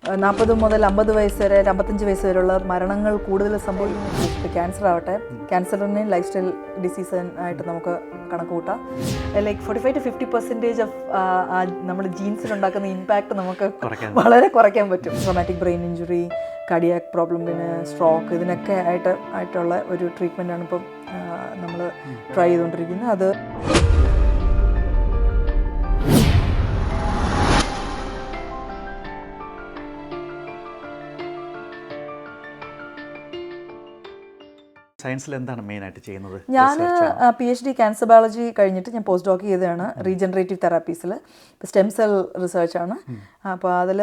40 മുതൽ 50 വയസ്സ് വരെ 55 വയസ്സ് വരെയുള്ള മരണങ്ങൾ കൂടുതൽ സംഭവിക്കുന്നത് ക്യാൻസർ ആവട്ടെ, ക്യാൻസറിനെയും ലൈഫ് സ്റ്റൈൽ ഡിസീസ് ആയിട്ട് നമുക്ക് കണക്ക് കൂട്ടാം. ലൈക്ക് 45-50% ഓഫ് നമ്മുടെ ജീൻസിലുണ്ടാക്കുന്ന ഇമ്പാക്റ്റ് നമുക്ക് വളരെ കുറയ്ക്കാൻ പറ്റും. Traumatic brain injury, cardiac problem, പിന്നെ സ്ട്രോക്ക്, ഇതിനൊക്കെ ആയിട്ടുള്ള ഒരു ട്രീറ്റ്മെൻറ്റാണ് ഇപ്പം നമ്മൾ ട്രൈ ചെയ്തുകൊണ്ടിരിക്കുന്നത്. അത് സയൻസിൽ എന്താണ് മെയിനായിട്ട് ചെയ്യുന്നത്? ഞാൻ PhD ക്യാൻസർ ബയോളജി കഴിഞ്ഞിട്ട് ഞാൻ പോസ്റ്റ് ഡോക്ക് ചെയ്തതാണ് റീജനറേറ്റീവ് തെറാപ്പീസിൽ. സ്റ്റെം സെൽ റിസർച്ചാണ്. അപ്പോൾ അതിൽ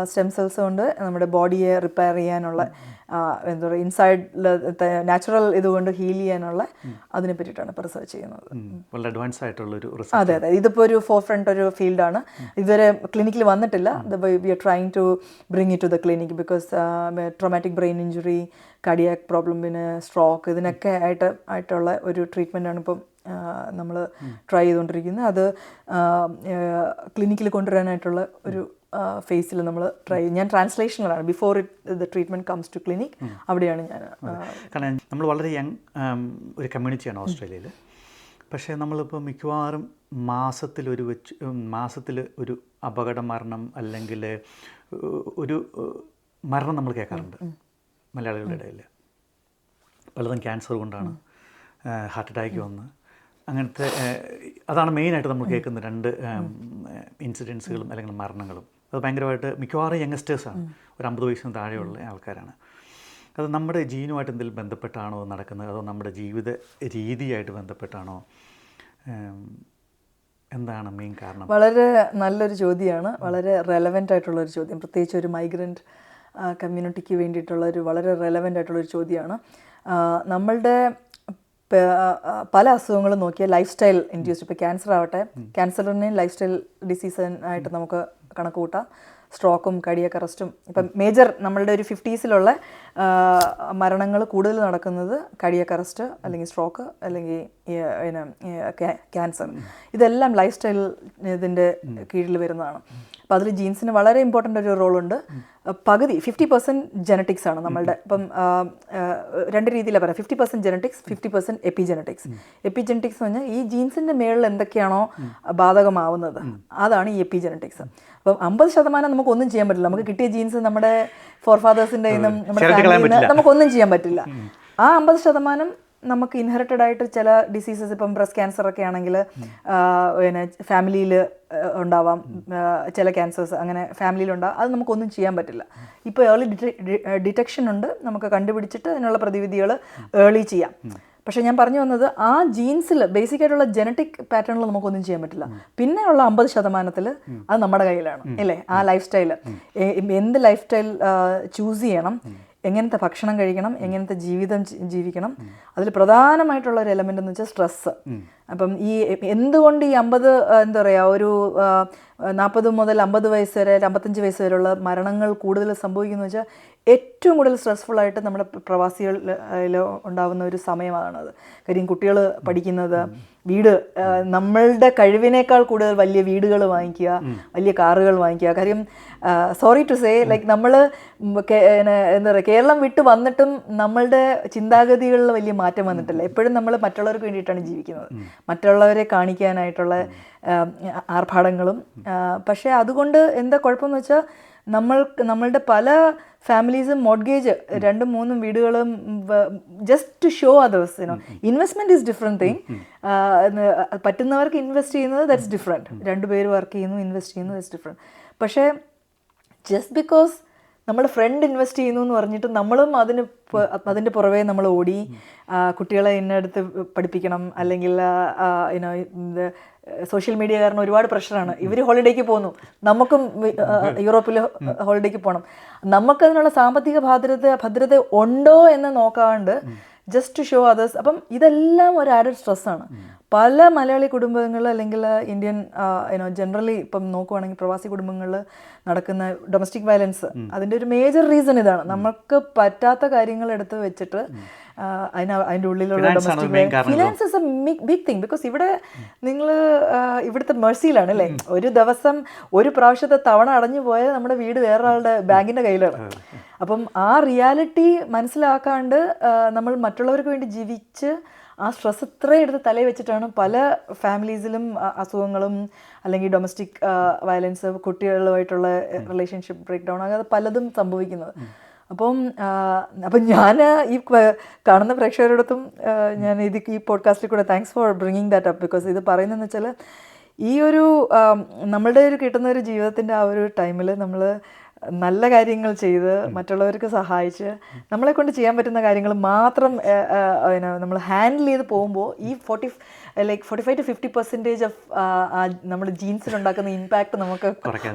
സ്റ്റെം സെൽസ് കൊണ്ട് നമ്മുടെ ബോഡിയെ റിപ്പയർ ചെയ്യാനുള്ള എന്താ പറയുക, ഇൻസൈഡിൽ നാച്ചുറൽ ഇതുകൊണ്ട് ഹീൽ ചെയ്യാനുള്ള അതിനെ പറ്റിയിട്ടാണ് ഇപ്പോൾ റിസർച്ച് ചെയ്യുന്നത്. വളരെ അഡ്വാൻസ് ആയിട്ടുള്ളൊരു റിസർച്ച്. അതെ, ഇതിപ്പോൾ ഒരു ഫോർഫ്രണ്ട് ഒരു ഫീൽഡാണ്. ഇതുവരെ ക്ലിനിക്കിൽ വന്നിട്ടില്ല. We are trying to bring it to the clinic because traumatic brain injury, cardiac problem, പിന്നെ സ്ട്രോക്ക്, ഇതിനൊക്കെ ആയിട്ടുള്ള ഒരു ട്രീറ്റ്മെൻറ്റാണ് ഇപ്പം നമ്മൾ ട്രൈ ചെയ്തുകൊണ്ടിരിക്കുന്നത്. അത് ക്ലിനിക്കിൽ കൊണ്ടുവരാനായിട്ടുള്ള ഒരു ഫേസിൽ നമ്മൾ ട്രൈ ചെയ്യും. ഞാൻ ട്രാൻസ്ലേഷനിലാണ്. Before the treatment comes to clinic, അവിടെയാണ് ഞാൻ. കാരണം നമ്മൾ വളരെ യങ് ഒരു കമ്മ്യൂണിറ്റിയാണ് ഓസ്ട്രേലിയയിൽ. പക്ഷേ നമ്മളിപ്പോൾ മിക്കവാറും മാസത്തിൽ ഒരു അപകട മരണം അല്ലെങ്കിൽ ഒരു മരണം നമ്മൾ കേൾക്കാറുണ്ട് മലയാളികളുടെ ഇടയിൽ. പലതും ക്യാൻസർ കൊണ്ടാണ്, ഹാർട്ട് അറ്റാക്ക് വന്ന്, അങ്ങനത്തെ അതാണ് മെയിനായിട്ട് നമ്മൾ കേൾക്കുന്ന രണ്ട് ഇൻസിഡൻസുകളും അല്ലെങ്കിൽ മരണങ്ങളും. അത് ഭയങ്കരമായിട്ട് മിക്കവാറും യങ്സ്റ്റേഴ്സാണ്, ഒരു 50 വയസ്സിന് താഴെയുള്ള ആൾക്കാരാണ്. അത് നമ്മുടെ ജീനുമായിട്ട് എന്തെങ്കിലും ബന്ധപ്പെട്ടാണോ നടക്കുന്നത്, അതോ നമ്മുടെ ജീവിത രീതിയായിട്ട് ബന്ധപ്പെട്ടാണോ? എന്താണ് മെയിൻ കാരണം? വളരെ നല്ലൊരു ചോദ്യമാണ്, വളരെ റെലവൻ്റ് ആയിട്ടുള്ളൊരു ചോദ്യം. പ്രത്യേകിച്ച് ഒരു മൈഗ്രൻ്റ് കമ്മ്യൂണിറ്റിക്ക് വേണ്ടിയിട്ടുള്ള ഒരു വളരെ റെലവൻ്റ് ആയിട്ടുള്ളൊരു ചോദ്യമാണ്. നമ്മളുടെ പല അസുഖങ്ങളും നോക്കിയാൽ ലൈഫ് സ്റ്റൈൽ ഇൻഡ്യൂസ്ഡ്, ഇപ്പോൾ ക്യാൻസർ ആവട്ടെ, ക്യാൻസറിനെയും ലൈഫ് സ്റ്റൈൽ ഡിസീസ് ആയിട്ട് നമുക്ക് കണക്ക് കൂട്ടാം. സ്ട്രോക്കും കാർഡിയാക് അറസ്റ്റും, ഇപ്പം മേജർ നമ്മളുടെ ഒരു 50s മരണങ്ങൾ കൂടുതൽ നടക്കുന്നത് കാർഡിയാക് അറസ്റ്റ് അല്ലെങ്കിൽ സ്ട്രോക്ക് അല്ലെങ്കിൽ ക്യാൻസർ. ഇതെല്ലാം ലൈഫ് സ്റ്റൈൽ ഇതിൻ്റെ കീഴിൽ വരുന്നതാണ്. അപ്പോൾ അതിൽ ജീൻസിന് വളരെ ഇമ്പോർട്ടൻ്റ് ഒരു റോളുണ്ട്. പകുതി 50% ജനറ്റിക്സ് ആണ് നമ്മളുടെ. ഇപ്പം രണ്ട് രീതിയിലാണ് പറയാം, 50% ജനറ്റിക്സ്, 50% എപ്പിജനറ്റിക്സ്. എപ്പിജനറ്റിക്സ് എന്ന് പറഞ്ഞാൽ ഈ ജീൻസിൻ്റെ മേളിൽ എന്തൊക്കെയാണോ ബാധകമാവുന്നത് അതാണ് ഈ എപ്പിജനറ്റിക്സ്. അപ്പം 50% നമുക്കൊന്നും ചെയ്യാൻ പറ്റില്ല. നമുക്ക് കിട്ടിയ ജീൻസ് നമ്മുടെ ഫോർഫാദേഴ്സിൻ്റെ നമ്മുടെ ഫാമിലിയിൽ നമുക്കൊന്നും ചെയ്യാൻ പറ്റില്ല. ആ 50% നമുക്ക് ഇൻഹെറിറ്റഡ് ആയിട്ട് ചില ഡിസീസസ്, ഇപ്പം ബ്രസ്റ്റ് ക്യാൻസർ ഒക്കെ ആണെങ്കിൽ പിന്നെ ഫാമിലിയിൽ ഉണ്ടാവാം, ചില ക്യാൻസേഴ്സ് അങ്ങനെ ഫാമിലിയിലുണ്ടാകും. അത് നമുക്കൊന്നും ചെയ്യാൻ പറ്റില്ല. ഇപ്പോൾ ഏർലി ഡിറ്റക്ഷൻ ഉണ്ട്, നമുക്ക് കണ്ടുപിടിച്ചിട്ട് അതിനുള്ള പ്രതിവിധികൾ ഏർലി ചെയ്യാം. പക്ഷേ ഞാൻ പറഞ്ഞു വന്നത്, ആ ജീൻസിൽ ബേസിക് ആയിട്ടുള്ള ജനറ്റിക് പാറ്റേണിൽ നമുക്കൊന്നും ചെയ്യാൻ പറ്റില്ല. പിന്നെ ഉള്ള 50% അത് നമ്മുടെ കയ്യിലാണ്, അല്ലേ? ആ ലൈഫ് സ്റ്റൈല്, എന്ത് ലൈഫ് സ്റ്റൈൽ ചൂസ് ചെയ്യണം, എങ്ങനത്തെ ഭക്ഷണം കഴിക്കണം, എങ്ങനത്തെ ജീവിതം ജീവിക്കണം. അതിൽ പ്രധാനമായിട്ടുള്ള ഒരു എലമെൻ്റ് എന്ന് വെച്ചാൽ സ്ട്രെസ്സ്. അപ്പം ഈ എന്തുകൊണ്ട് ഈ 50 എന്താ പറയുക, ഒരു 40 മുതൽ 50 വയസ്സ് വരെ 55 വയസ്സ് വരെയുള്ള മരണങ്ങൾ കൂടുതൽ സംഭവിക്കുന്നത് വെച്ചാൽ ഏറ്റവും കൂടുതൽ സ്ട്രെസ്ഫുള്ളായിട്ട് നമ്മുടെ പ്രവാസികളിൽ ഉണ്ടാകുന്ന ഒരു സമയമാണത്. കാര്യം കുട്ടികൾ പഠിക്കുന്നത്, വീട്, നമ്മളുടെ കഴിവിനേക്കാൾ കൂടുതൽ വലിയ വീടുകൾ വാങ്ങിക്കുക, വലിയ കാറുകൾ വാങ്ങിക്കുക. കാര്യം സോറി ടു സേ, ലൈക്ക് നമ്മൾ എന്താ പറയുക, കേരളം വിട്ട് വന്നിട്ടും നമ്മളുടെ ചിന്താഗതികളിൽ വലിയ മാറ്റം വന്നിട്ടില്ല. എപ്പോഴും നമ്മൾ മറ്റുള്ളവർക്ക് വേണ്ടിയിട്ടാണ് ജീവിക്കുന്നത്, മറ്റുള്ളവരെ കാണിക്കാനായിട്ടുള്ള ആർഭാടങ്ങളും. പക്ഷേ അതുകൊണ്ട് എന്താ കുഴപ്പമെന്ന് വെച്ചാൽ, നമ്മളുടെ പല ഫാമിലീസും മോഡ്ഗേജ് 2-3 വീടുകളും just to show others. Investment is different thing. പറ്റുന്നവർക്ക് ഇൻവെസ്റ്റ് ചെയ്യുന്നത് ദാറ്റ്സ് ഡിഫറെൻറ്റ്. 2 പേര് വർക്ക് ചെയ്യുന്നു, ഇൻവെസ്റ്റ് ചെയ്യുന്നു, ദാറ്റ്സ് ഡിഫറെൻറ്റ്. പക്ഷേ ജസ്റ്റ് ബിക്കോസ് നമ്മുടെ ഫ്രണ്ട് ഇൻവെസ്റ്റ് ചെയ്യുന്നു എന്ന് പറഞ്ഞിട്ട് നമ്മളും അതിൻ്റെ പുറമേ നമ്മൾ ഓടി കുട്ടികളെ ഇന്നടുത്ത് പഠിപ്പിക്കണം, അല്ലെങ്കിൽ സോഷ്യൽ മീഡിയ കാരണം ഒരുപാട് പ്രഷറാണ്. ഇവർ ഹോളിഡേക്ക് പോകുന്നു, നമുക്കും യൂറോപ്പിൽ ഹോളിഡേക്ക് പോകണം. നമുക്കതിനുള്ള സാമ്പത്തിക ഭദ്രത ഉണ്ടോ എന്ന് നോക്കാണ്ട് ജസ്റ്റ് ടു ഷോ അതേഴ്സ്. അപ്പം ഇതെല്ലാം ഒരു ആഡഡ് സ്ട്രെസ്സാണ്. പല മലയാളി കുടുംബങ്ങൾ അല്ലെങ്കിൽ ഇന്ത്യൻ ജനറലി ഇപ്പം നോക്കുവാണെങ്കിൽ പ്രവാസി കുടുംബങ്ങളിൽ നടക്കുന്ന ഡൊമസ്റ്റിക് വയലൻസ്, അതിൻ്റെ ഒരു മേജർ റീസൺ ഇതാണ്. നമുക്ക് പറ്റാത്ത കാര്യങ്ങൾ എടുത്ത് വെച്ചിട്ട് അതിൻ്റെ ഉള്ളിലുള്ള Finance ആണ് main കാരണം. Finance is a big thing. Because ഇവിടെ നിങ്ങൾ ഇവിടുത്തെ മെഴ്സിയിലാണ് അല്ലേ. ഒരു ദിവസം ഒരു പ്രാവശ്യത്തെ തവണ അടഞ്ഞു പോയാൽ നമ്മുടെ വീട് വേറൊരാളുടെ ബാങ്കിൻ്റെ കയ്യിലാണ്. അപ്പം ആ റിയാലിറ്റി മനസ്സിലാക്കാണ്ട് നമ്മൾ മറ്റുള്ളവർക്ക് വേണ്ടി ജീവിച്ച് ആ സ്ട്രെസ് ഇത്രയും എടുത്ത് തലയിൽ വെച്ചിട്ടാണ് പല ഫാമിലീസിലും അസുഖങ്ങളും അല്ലെങ്കിൽ ഡൊമസ്റ്റിക് വയലൻസ്, കുട്ടികളുമായിട്ടുള്ള റിലേഷൻഷിപ്പ് ബ്രേക്ക് ഡൗൺ, അങ്ങനെ പലതും സംഭവിക്കുന്നത്. അപ്പം ഞാൻ ഈ കാണുന്ന പ്രേക്ഷകരോടൊത്തും ഞാൻ ഈ പോഡ്കാസ്റ്റിൽ കൂടെ thanks for bringing that up. Because ഇത് പറയുന്നതെന്ന് വെച്ചാൽ ഈ ഒരു നമ്മളുടെ ഒരു കിട്ടുന്ന ഒരു ജീവിതത്തിൻ്റെ ആ ഒരു ടൈമിൽ നമ്മൾ നല്ല കാര്യങ്ങൾ ചെയ്ത് മറ്റുള്ളവർക്ക് സഹായിച്ച് നമ്മളെ കൊണ്ട് ചെയ്യാൻ പറ്റുന്ന കാര്യങ്ങൾ മാത്രം നമ്മൾ ഹാൻഡിൽ ചെയ്ത് പോകുമ്പോൾ ഈ 45 to 50% ഓഫ് നമ്മുടെ ജീൻസിലുണ്ടാക്കുന്ന ഇമ്പാക്റ്റ് നമുക്ക്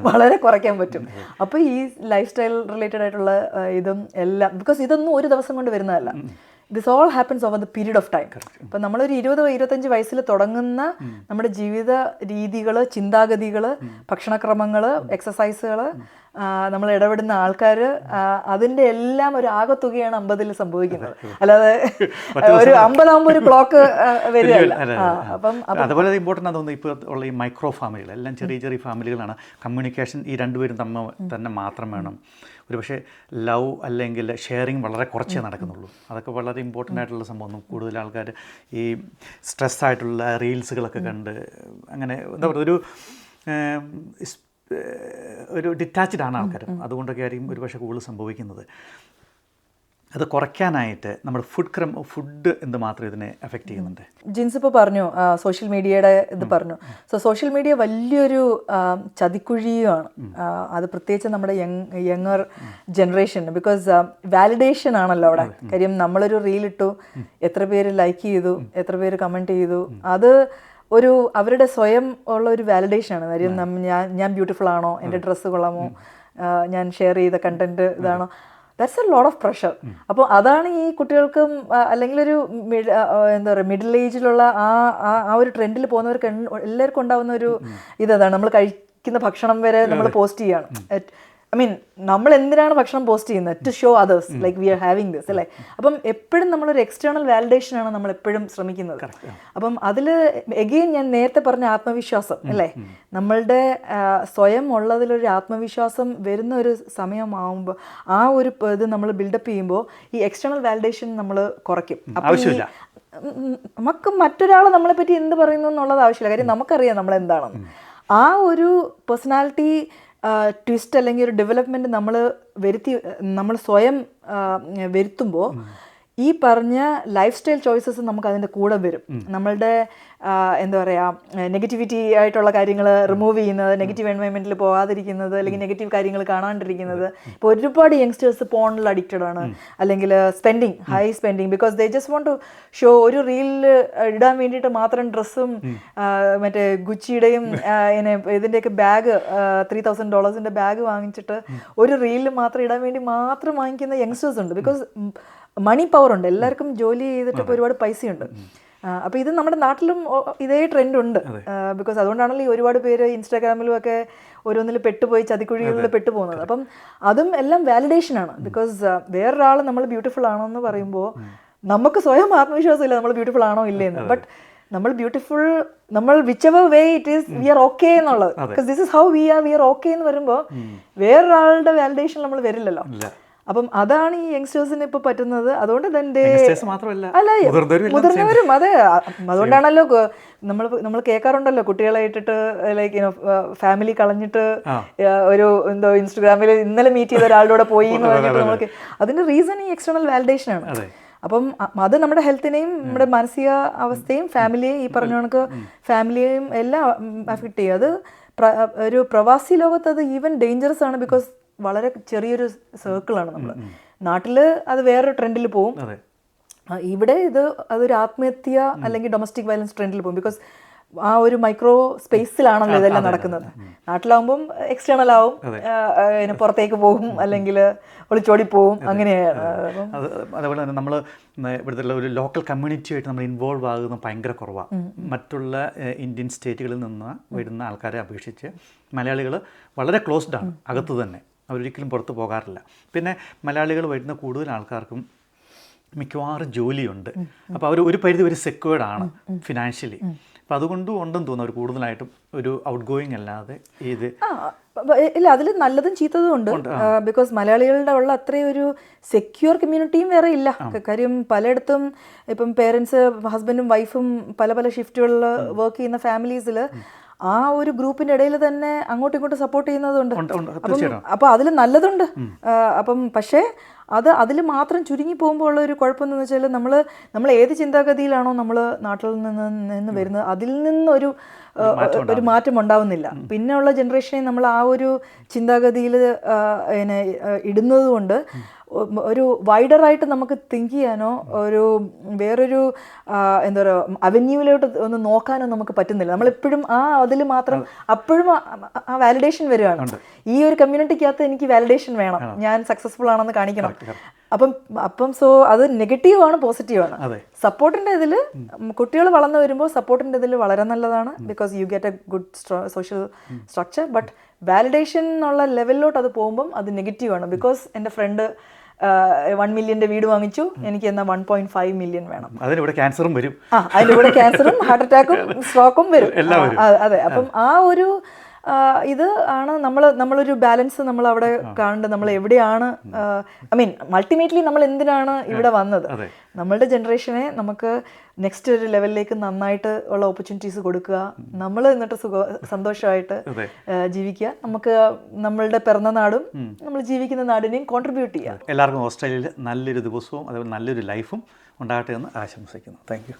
വളരെ കുറയ്ക്കാൻ പറ്റും. അപ്പോൾ ഈ ലൈഫ് സ്റ്റൈൽ റിലേറ്റഡ് ആയിട്ടുള്ള ഇതും എല്ലാം, ബിക്കോസ് ഇതൊന്നും ഒരു ദിവസം കൊണ്ട് വരുന്നതല്ല. This all happens over the period of time. ഇപ്പം നമ്മളൊരു 20-25 വയസ്സിൽ തുടങ്ങുന്ന നമ്മുടെ ജീവിത രീതികൾ, ചിന്താഗതികൾ, ഭക്ഷണക്രമങ്ങൾ, എക്സസൈസുകൾ, നമ്മൾ ഇടപെടുന്ന ആൾക്കാർ, അതിൻ്റെ എല്ലാം ഒരു ആകെത്തുകയാണ് 50 സംഭവിക്കുന്നത്. അല്ലാതെ ഒരു 50 ആകുമ്പോൾ ഒരു ക്ലോക്ക് വരികയല്ല. അപ്പം അതുപോലെ ഇമ്പോർട്ടൻ്റ് തോന്നുന്നു ഇപ്പോൾ ഉള്ള ഈ മൈക്രോ ഫാമിലികൾ എല്ലാം ചെറിയ ചെറിയ ഫാമിലികളാണ്. കമ്മ്യൂണിക്കേഷൻ ഈ രണ്ടുപേരും തന്നെ മാത്രം വേണം. ഒരു പക്ഷേ ലവ് അല്ലെങ്കിൽ ഷെയറിങ് വളരെ കുറച്ചേ നടക്കുന്നുള്ളൂ. അതൊക്കെ വളരെ ഇമ്പോർട്ടൻ്റ് ആയിട്ടുള്ള സംഭവം. കൂടുതൽ ആൾക്കാർ ഈ സ്ട്രെസ്സായിട്ടുള്ള റീൽസുകളൊക്കെ കണ്ട് അങ്ങനെ എന്താ പറയുക ഒരു ഡിറ്റാച്ച്ഡ് ആണ് ആൾക്കാർ. അതുകൊണ്ടൊക്കെ ആയിരിക്കും ഒരു പക്ഷേ കൂടുതൽ സംഭവിക്കുന്നത്. അത് കുറയ്ക്കാനായിട്ട് നമ്മുടെ ഫുഡ് എന്ത് മാത്രം ഇതിനെ എഫക്റ്റ് ചെയ്യുന്നുണ്ട്? ജിൻസ് ഇപ്പോൾ പറഞ്ഞു സോഷ്യൽ മീഡിയയുടെ ഇത് പറഞ്ഞു. സോ സോഷ്യൽ മീഡിയ വലിയൊരു ചതിക്കുഴിയുമാണ്. അത് പ്രത്യേകിച്ച് നമ്മുടെ യങ്ങർ ജനറേഷൻ. ബിക്കോസ് വാലിഡേഷൻ ആണല്ലോ അവിടെ. കാര്യം നമ്മളൊരു റീലിട്ടു, എത്ര പേര് ലൈക്ക് ചെയ്തു, എത്ര പേര് കമൻറ്റ് ചെയ്തു, അത് ഒരു അവരുടെ സ്വയം ഉള്ള ഒരു വാലിഡേഷനാണ്. കാര്യം ഞാൻ ബ്യൂട്ടിഫുൾ ആണോ, എൻ്റെ ഡ്രസ്സ് കൊള്ളാമോ, ഞാൻ ഷെയർ ചെയ്ത കണ്ടന്റ് ഇതാണോ, that's a lot of pressure. അപ്പോൾ അതാണ് ഈ കുട്ടികൾക്കും അല്ലെങ്കിൽ ഒരു എന്താ പറയുക മിഡിൽ ഏജിലുള്ള ആ ഒരു ട്രെൻഡിൽ പോകുന്നവർക്ക് എല്ലാവർക്കും ഉണ്ടാകുന്ന ഒരു ഇതാണ്. നമ്മൾ കഴിക്കുന്ന ഭക്ഷണം വരെ നമ്മൾ പോസ്റ്റ് ചെയ്യാണ്. ഐ മീൻ നമ്മൾ എന്തിനാണ് ഭക്ഷണം പോസ്റ്റ് ചെയ്യുന്നത്? To show others like we are having this അല്ലേ. അപ്പം എപ്പോഴും നമ്മളൊരു എക്സ്റ്റേണൽ വാലിഡേഷനാണ് നമ്മൾ എപ്പോഴും ശ്രമിക്കുന്നത്. അപ്പം അതിൽ എഗെയിൻ ഞാൻ നേരത്തെ പറഞ്ഞ ആത്മവിശ്വാസം അല്ലേ, നമ്മളുടെ സ്വയം ഉള്ളതിലൊരു ആത്മവിശ്വാസം വരുന്ന ഒരു സമയമാകുമ്പോൾ ആ ഒരു ഇത് നമ്മൾ ബിൽഡപ്പ് ചെയ്യുമ്പോൾ ഈ എക്സ്റ്റേണൽ വാലിഡേഷൻ നമ്മൾ കുറയ്ക്കും. അപ്പം നമുക്ക് മറ്റൊരാൾ നമ്മളെ പറ്റി എന്ത് പറയുന്നു എന്നുള്ളത് ആവശ്യമില്ല. കാര്യം നമുക്കറിയാം നമ്മളെന്താണെന്ന്. ആ ഒരു പേഴ്സണാലിറ്റി ട്വിസ്റ്റ് അല്ലെങ്കിൽ ഒരു ഡെവലപ്മെൻറ്റ് നമ്മൾ സ്വയം വരുത്തുമ്പോൾ ഈ പറഞ്ഞ ലൈഫ് സ്റ്റൈൽ ചോയ്സസ് നമുക്ക് അതിൻ്റെ കൂടെ വരും. നമ്മളുടെ എന്താ പറയുക നെഗറ്റിവിറ്റി ആയിട്ടുള്ള കാര്യങ്ങൾ റിമൂവ് ചെയ്യുന്നത്, നെഗറ്റീവ് എൻവയോൺമെൻറ്റിൽ പോകാതിരിക്കുന്നത്, അല്ലെങ്കിൽ നെഗറ്റീവ് കാര്യങ്ങൾ കാണാണ്ടിരിക്കുന്നത്. ഇപ്പോൾ ഒരുപാട് യങ്സ്റ്റേഴ്സ് പോണിൽ അഡിക്റ്റഡ് ആണ്, അല്ലെങ്കിൽ high spending, because they just want to show. ഒരു റീലിൽ ഇടാൻ വേണ്ടിയിട്ട് മാത്രം ഡ്രസ്സും മറ്റേ ഗുച്ചിയുടെയും ഇതിൻ്റെയൊക്കെ ബാഗ് $3,000 ബാഗ് വാങ്ങിച്ചിട്ട് ഒരു റീലിൽ മാത്രം ഇടാൻ വേണ്ടി മാത്രം വാങ്ങിക്കുന്ന യങ്സ്റ്റേഴ്സ് ഉണ്ട്. ബിക്കോസ് മണി പവർ ഉണ്ട്, എല്ലാവർക്കും ജോലി ചെയ്തിട്ട് ഇപ്പോൾ ഒരുപാട് പൈസയുണ്ട്. അപ്പോൾ ഇത് നമ്മുടെ നാട്ടിലും ഇതേ ട്രെൻഡ് ഉണ്ട്. ബിക്കോസ് അതുകൊണ്ടാണല്ലോ ഈ ഒരുപാട് പേര് ഇൻസ്റ്റാഗ്രാമിലും ഒക്കെ ഓരോന്നിൽ പെട്ടുപോയി ചതിക്കുഴികളിൽ പെട്ടുപോകുന്നത്. അപ്പം അതും എല്ലാം വാലിഡേഷനാണ്. ബിക്കോസ് വേറൊരാൾ നമ്മൾ ബ്യൂട്ടിഫുൾ ആണോ എന്ന് പറയുമ്പോൾ നമുക്ക് സ്വയം ആത്മവിശ്വാസം ഇല്ല നമ്മൾ ബ്യൂട്ടിഫുൾ ആണോ ഇല്ലേന്ന്. ബട്ട് നമ്മൾ ബ്യൂട്ടിഫുൾ, നമ്മൾ whichever way it is we are okay എന്നുള്ളത്. Because this is how we are okay എന്ന് വരുമ്പോൾ വേറൊരാളുടെ വാലിഡേഷൻ നമ്മൾ വരില്ലല്ലോ. അപ്പം അതാണ് ഈ യങ്സ്റ്റേഴ്സിന് ഇപ്പൊ പറ്റുന്നത്. അതുകൊണ്ട് തന്നെ അല്ല മുതിർന്നവരും അതെ. അതുകൊണ്ടാണല്ലോ നമ്മൾ കേൾക്കാറുണ്ടല്ലോ കുട്ടികളെ ഇട്ടിട്ട് ലൈക്ക് ഫാമിലി കളഞ്ഞിട്ട് ഒരു എന്തോ ഇൻസ്റ്റഗ്രാമിൽ ഇന്നലെ മീറ്റ് ചെയ്ത ഒരാളുടെ പോയി എന്ന് പറഞ്ഞിട്ട് നമുക്ക് അതിന്റെ റീസൺ ഈ എക്സ്റ്റേണൽ വാലിഡേഷൻ ആണ്. അപ്പം അത് നമ്മുടെ ഹെൽത്തിനെയും നമ്മുടെ മാനസിക അവസ്ഥയും ഫാമിലിയെയും ഈ പറഞ്ഞ കണക്ക് ഫാമിലിയെയും എല്ലാം അഫക്റ്റ് ചെയ്യും. അത് ഒരു പ്രവാസി ലോകത്ത് അത് ഈവൻ ഡേഞ്ചറസ് ആണ്. ബിക്കോസ് വളരെ ചെറിയൊരു സർക്കിളാണ്. നമ്മൾ നാട്ടിൽ അത് വേറൊരു ട്രെൻഡിൽ പോവും. ഇവിടെ അതൊരു ആത്മഹത്യ അല്ലെങ്കിൽ ഡൊമസ്റ്റിക് വയലൻസ് ട്രെൻഡിൽ പോകും. ബിക്കോസ് ആ ഒരു മൈക്രോ സ്പേസിലാണല്ലോ ഇതെല്ലാം നടക്കുന്നത്. നാട്ടിലാവുമ്പം എക്സ്റ്റേണൽ ആവും, പുറത്തേക്ക് പോകും അല്ലെങ്കിൽ ഒളിച്ചോടി പോവും, അങ്ങനെയാണ്. അതേപോലെ തന്നെ നമ്മൾ ഇവിടുത്തെ ഒരു ലോക്കൽ കമ്മ്യൂണിറ്റിയായിട്ട് നമ്മൾ ഇൻവോൾവ് ആകുന്നത് ഭയങ്കര കുറവാണ്. മറ്റുള്ള ഇന്ത്യൻ സ്റ്റേറ്റുകളിൽ നിന്ന് വരുന്ന ആൾക്കാരെ അപേക്ഷിച്ച് മലയാളികൾ വളരെ ക്ലോസ്ഡ് ആണ് അകത്ത് തന്നെ. അവരൊരിക്കലും പുറത്ത് പോകാറില്ല. പിന്നെ മലയാളികൾ വരുന്ന കൂടുതൽ ആൾക്കാർക്കും മിക്കവാറും ജോലിയുണ്ട്. അപ്പോൾ അവർ ഒരു പരിധി ഒരു സെക്യൂർഡ് ആണ് ഫിനാൻഷ്യലി. അപ്പം അതുകൊണ്ടും ഉണ്ടെന്ന് തോന്നുന്നു അവർ കൂടുതലായിട്ടും ഒരു ഔട്ട് ഗോയിങ് അല്ലാതെ ഇത് ഇല്ല, അതിൽ നല്ലതും ചീത്തതും ഉണ്ട്. ബിക്കോസ് മലയാളികളുടെ ഉള്ള അത്രയും ഒരു സെക്യൂർ കമ്മ്യൂണിറ്റിയും വേറെ ഇല്ല. കാര്യം പലയിടത്തും ഇപ്പം പേരൻസ്, ഹസ്ബൻഡും വൈഫും പല പല ഷിഫ്റ്റുകളിൽ വർക്ക് ചെയ്യുന്ന ഫാമിലീസിൽ ആ ഒരു ഗ്രൂപ്പിന്റെ ഇടയിൽ തന്നെ അങ്ങോട്ടും ഇങ്ങോട്ടും സപ്പോർട്ട് ചെയ്യുന്നതുണ്ട്. അപ്പം അതിൽ നല്ലതുണ്ട്. അപ്പം പക്ഷേ അതിൽ മാത്രം ചുരുങ്ങി പോകുമ്പോൾ ഉള്ള ഒരു കുഴപ്പമെന്ന് വെച്ചാൽ നമ്മൾ ഏത് ചിന്താഗതിയിലാണോ നമ്മൾ നാട്ടിൽ നിന്ന് വരുന്നത് അതിൽ നിന്നൊരു ഒരു മാറ്റം ഉണ്ടാവുന്നില്ല. പിന്നെ ഉള്ള ജനറേഷനെ നമ്മൾ ആ ഒരു ചിന്താഗതിയിൽ ഇടുന്നത് കൊണ്ട് ഒരു വൈഡറായിട്ട് നമുക്ക് തിങ്ക് ചെയ്യാനോ ഒരു വേറൊരു എന്താ പറയുക അവന്യൂവിലോട്ട് ഒന്ന് നോക്കാനോ നമുക്ക് പറ്റുന്നില്ല. നമ്മളെപ്പോഴും അതിൽ മാത്രം അപ്പോഴും ആ വാലിഡേഷൻ വരികയാണ്. ഈ ഒരു കമ്മ്യൂണിറ്റിക്കകത്ത് എനിക്ക് വാലിഡേഷൻ വേണം, ഞാൻ സക്സസ്ഫുൾ ആണെന്ന് കാണിക്കണം. അപ്പം സോ അത് നെഗറ്റീവാണ്, പോസിറ്റീവാണ്. സപ്പോർട്ടിൻ്റെ ഇതിൽ കുട്ടികൾ വളർന്നു വരുമ്പോൾ സപ്പോർട്ടിൻ്റെ ഇതിൽ വളരെ നല്ലതാണ്. Because you get A good social structure. But validation എന്നുള്ള ലെവലിലോട്ട് അത് പോകുമ്പം അത് നെഗറ്റീവാണ്. ബിക്കോസ് എൻ്റെ ഫ്രണ്ട് 1 മില്യൻ്റെ വീട് വാങ്ങിച്ചു, എനിക്ക് എന്നാൽ 1.5 മില്യൺ വേണം. അതിലൂടെ ക്യാൻസറും വരും. അതിലൂടെ ക്യാൻസറും ഹാർട്ട് അറ്റാക്കും സ്ട്രോക്കും വരും. അതെ. അപ്പം ആ ഒരു ഇത് ആണ് നമ്മളൊരു ബാലൻസ് നമ്മൾ അവിടെ കാണേണ്ടത്. നമ്മൾ എവിടെയാണ്, ഐ മീൻ അൾട്ടിമേറ്റ്ലി നമ്മൾ എന്തിനാണ് ഇവിടെ വന്നത്? നമ്മളുടെ ജനറേഷനെ നമുക്ക് നെക്സ്റ്റ് ഒരു ലെവലിലേക്ക് നന്നായിട്ട് ഉള്ള ഓപ്പർച്യൂണിറ്റീസ് കൊടുക്കുക, നമ്മൾ എന്നിട്ട് സന്തോഷമായിട്ട് ജീവിക്കുക, നമുക്ക് നമ്മളുടെ പിറന്ന നാടും നമ്മൾ ജീവിക്കുന്ന നാടിനെയും കോൺട്രിബ്യൂട്ട് ചെയ്യുക. എല്ലാവർക്കും ഓസ്ട്രേലിയയിൽ നല്ലൊരു ദിവസവും അതുപോലെ നല്ലൊരു ലൈഫും ഉണ്ടാകട്ടെ എന്ന് ആശംസിക്കുന്നു. Thank you.